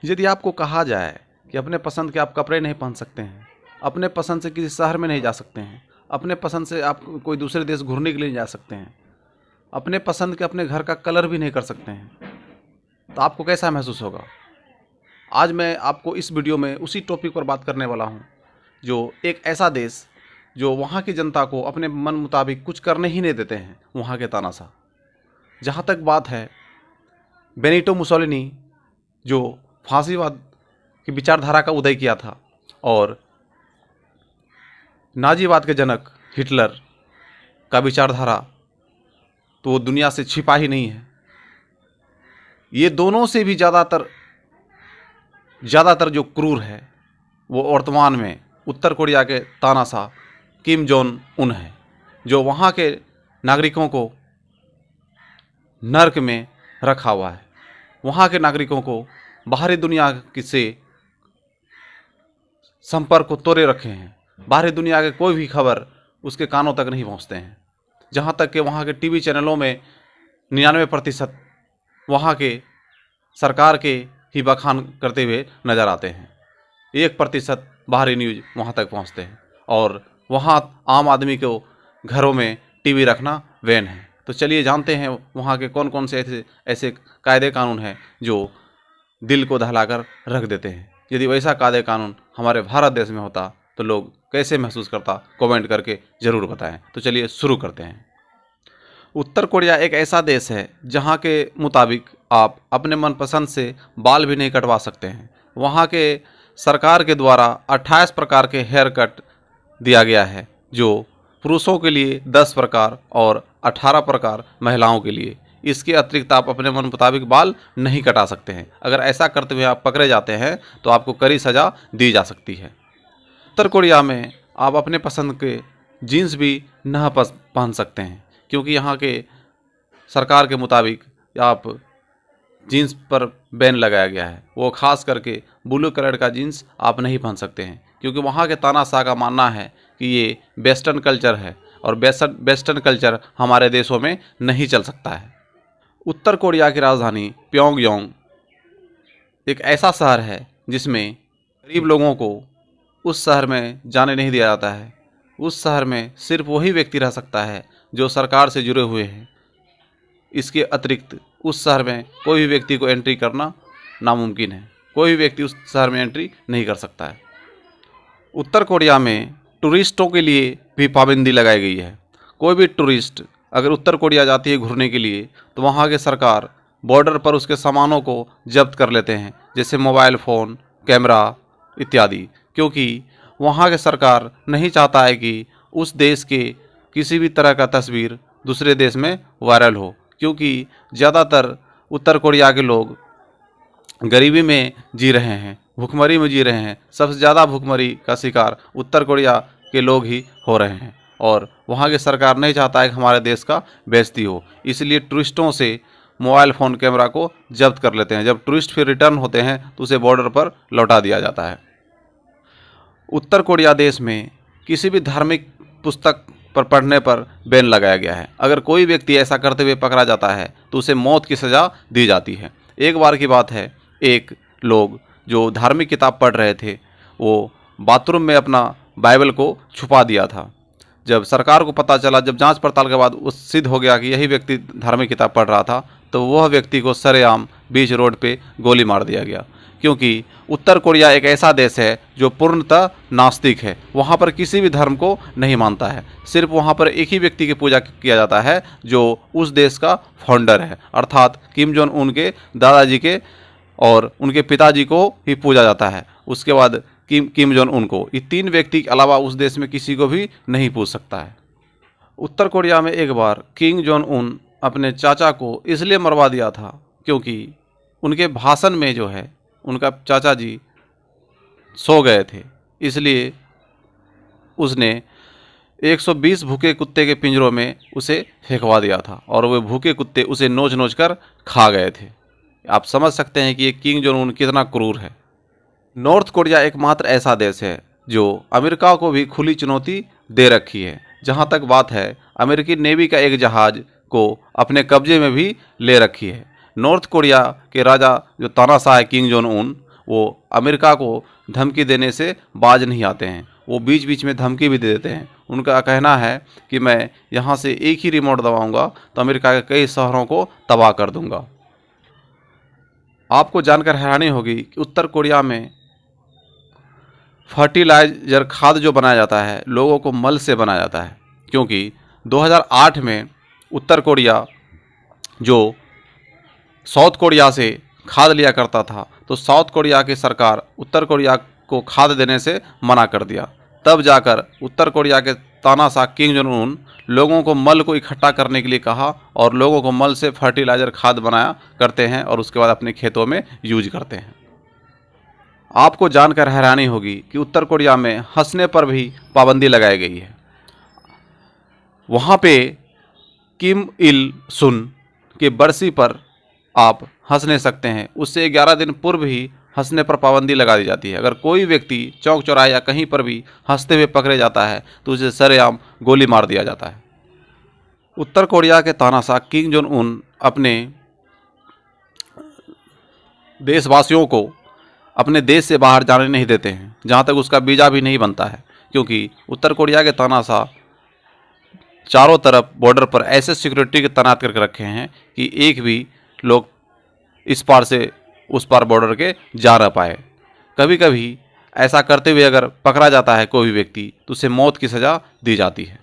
यदि आपको कहा जाए कि अपने पसंद के आप कपड़े नहीं पहन सकते हैं, अपने पसंद से किसी शहर में नहीं जा सकते हैं, अपने पसंद से आप कोई दूसरे देश घूमने के लिए नहीं जा सकते हैं, अपने पसंद के अपने घर का कलर भी नहीं कर सकते हैं, तो आपको कैसा महसूस होगा? आज मैं आपको इस वीडियो में उसी टॉपिक पर बात करने वाला हूँ, जो एक ऐसा देश जो वहाँ की जनता को अपने मन मुताबिक कुछ करने ही नहीं देते हैं, वहाँ के तानाशाह। जहाँ तक बात है बेनिटो मुसोलिनी, जो फांसीवाद की विचारधारा का उदय किया था, और नाजीवाद के जनक हिटलर का विचारधारा तो वो दुनिया से छिपा ही नहीं है। ये दोनों से भी ज़्यादातर जो क्रूर है वो वर्तमान में उत्तर कोरिया के तानाशाह किम जोंग उन है, जो वहाँ के नागरिकों को नर्क में रखा हुआ है। वहाँ के नागरिकों को बाहरी दुनिया से संपर्क को तोड़े रखे हैं। बाहरी दुनिया के कोई भी खबर उसके कानों तक नहीं पहुँचते हैं। जहाँ तक कि वहाँ के टीवी चैनलों में 99% वहाँ के सरकार के ही बखान करते हुए नज़र आते हैं। 1% बाहरी न्यूज़ वहाँ तक पहुँचते हैं, और वहाँ आम आदमी को घरों में टीवी रखना बैन है। तो चलिए जानते हैं वहाँ के कौन कौन से ऐसे कायदे कानून हैं जो दिल को दहलाकर रख देते हैं। यदि वैसा कायदे कानून हमारे भारत देश में होता तो लोग कैसे महसूस करता, कमेंट करके ज़रूर बताएं। तो चलिए शुरू करते हैं। उत्तर कोरिया एक ऐसा देश है जहाँ के मुताबिक आप अपने मनपसंद से बाल भी नहीं कटवा सकते हैं। वहाँ के सरकार के द्वारा 28 प्रकार के हेयर कट दिया गया है, जो पुरुषों के लिए 10 प्रकार और 18 प्रकार महिलाओं के लिए। इसके अतिरिक्त आप अपने मन मुताबिक बाल नहीं कटा सकते हैं। अगर ऐसा करते हुए आप पकड़े जाते हैं तो आपको कड़ी सज़ा दी जा सकती है। उत्तर कोरिया में आप अपने पसंद के जीन्स भी न पहन सकते हैं, क्योंकि यहाँ के सरकार के मुताबिक आप जीन्स पर बैन लगाया गया है। वो खास करके ब्लू कलर का जीन्स आप नहीं पहन सकते हैं, क्योंकि वहाँ के तानाशाह का मानना है कि ये वेस्टर्न कल्चर है, और वेस्टर्न कल्चर हमारे देशों में नहीं चल सकता है। उत्तर कोरिया की राजधानी प्योंगयांग एक ऐसा शहर है जिसमें गरीब लोगों को उस शहर में जाने नहीं दिया जाता है। उस शहर में सिर्फ वही व्यक्ति रह सकता है जो सरकार से जुड़े हुए हैं। इसके अतिरिक्त उस शहर में कोई भी व्यक्ति को एंट्री करना नामुमकिन है। कोई भी व्यक्ति उस शहर में एंट्री नहीं कर सकता है। उत्तर कोरिया में टूरिस्टों के लिए भी पाबंदी लगाई गई है। कोई भी टूरिस्ट अगर उत्तर कोरिया जाती है घूमने के लिए तो वहाँ के सरकार बॉर्डर पर उसके सामानों को जब्त कर लेते हैं, जैसे मोबाइल फ़ोन, कैमरा इत्यादि, क्योंकि वहाँ के सरकार नहीं चाहता है कि उस देश के किसी भी तरह का तस्वीर दूसरे देश में वायरल हो, क्योंकि ज़्यादातर उत्तर कोरिया के लोग गरीबी में जी रहे हैं, भुखमरी में जी रहे हैं। सबसे ज़्यादा भुखमरी का शिकार उत्तर कोरिया के लोग ही हो रहे हैं, और वहाँ की सरकार नहीं चाहता है कि हमारे देश का बेइज्जती हो। इसलिए टूरिस्टों से मोबाइल फ़ोन, कैमरा को जब्त कर लेते हैं। जब टूरिस्ट फिर रिटर्न होते हैं तो उसे बॉर्डर पर लौटा दिया जाता है। उत्तर कोरिया देश में किसी भी धार्मिक पुस्तक पर पढ़ने पर बैन लगाया गया है। अगर कोई व्यक्ति ऐसा करते हुए पकड़ा जाता है तो उसे मौत की सज़ा दी जाती है। एक बार की बात है, एक लोग जो धार्मिक किताब पढ़ रहे थे वो बाथरूम में अपना बाइबल को छुपा दिया था। जब सरकार को पता चला, जब जांच पड़ताल के बाद उस सिद्ध हो गया कि यही व्यक्ति धार्मिक किताब पढ़ रहा था, तो वह व्यक्ति को सरेआम बीच रोड पे गोली मार दिया गया। क्योंकि उत्तर कोरिया एक ऐसा देश है जो पूर्णतः नास्तिक है। वहाँ पर किसी भी धर्म को नहीं मानता है। सिर्फ वहाँ पर एक ही व्यक्ति की पूजा किया जाता है जो उस देश का फाउंडर है, अर्थात किम जोंग उन के दादाजी के और उनके पिताजी को ही पूजा जाता है। उसके बाद किम जोंग उन को। ये 3 व्यक्ति के अलावा उस देश में किसी को भी नहीं पूछ सकता है। उत्तर कोरिया में एक बार किम जोंग उन अपने चाचा को इसलिए मरवा दिया था क्योंकि उनके भाषण में जो है उनका चाचा जी सो गए थे, इसलिए उसने 120 भूखे कुत्ते के पिंजरों में उसे फेंकवा दिया था, और वे भूखे कुत्ते उसे नोच नोच कर खा गए थे। आप समझ सकते हैं कि ये किम जोंग उन कितना क्रूर है। नॉर्थ कोरिया एकमात्र ऐसा देश है जो अमेरिका को भी खुली चुनौती दे रखी है। जहाँ तक बात है, अमेरिकी नेवी का एक जहाज़ को अपने कब्जे में भी ले रखी है। नॉर्थ कोरिया के राजा जो तानाशाह है किम जोंग उन, वो अमेरिका को धमकी देने से बाज नहीं आते हैं। वो बीच बीच में धमकी भी दे देते हैं। उनका कहना है कि मैं यहाँ से एक ही रिमोट दबाऊंगा तो अमेरिका के कई शहरों को तबाह कर दूंगा। आपको जानकर हैरानी होगी कि उत्तर कोरिया में फर्टिलाइजर खाद जो बनाया जाता है लोगों को मल से बनाया जाता है, क्योंकि 2008 में उत्तर कोरिया जो साउथ कोरिया से खाद लिया करता था, तो साउथ कोरिया की सरकार उत्तर कोरिया को खाद देने से मना कर दिया। तब जाकर उत्तर कोरिया के तानाशाह किम जोंग उन लोगों को मल को इकट्ठा करने के लिए कहा और लोगों को मल से फर्टिलाइजर खाद बनाया करते हैं और उसके बाद अपने खेतों में यूज करते हैं। आपको जानकर हैरानी होगी कि उत्तर कोरिया में हंसने पर भी पाबंदी लगाई गई है। वहाँ पे किम इल सुन के बरसी पर आप हंस नहीं सकते हैं, उससे 11 दिन पूर्व ही हंसने पर पाबंदी लगा दी जाती है। अगर कोई व्यक्ति चौक चौराहे या कहीं पर भी हंसते हुए पकड़े जाता है तो उसे सरेआम गोली मार दिया जाता है। उत्तर कोरिया के तानाशाह किम जोंग उन अपने देशवासियों को अपने देश से बाहर जाने नहीं देते हैं, जहाँ तक उसका वीज़ा भी नहीं बनता है, क्योंकि उत्तर कोरिया के तानाशाह चारों तरफ बॉर्डर पर ऐसे सिक्योरिटी के तैनात करके रखे हैं कि एक भी लोग इस पार से उस पार बॉर्डर के जा ना पाए। कभी कभी ऐसा करते हुए अगर पकड़ा जाता है कोई भी व्यक्ति तो उसे मौत की सज़ा दी जाती है।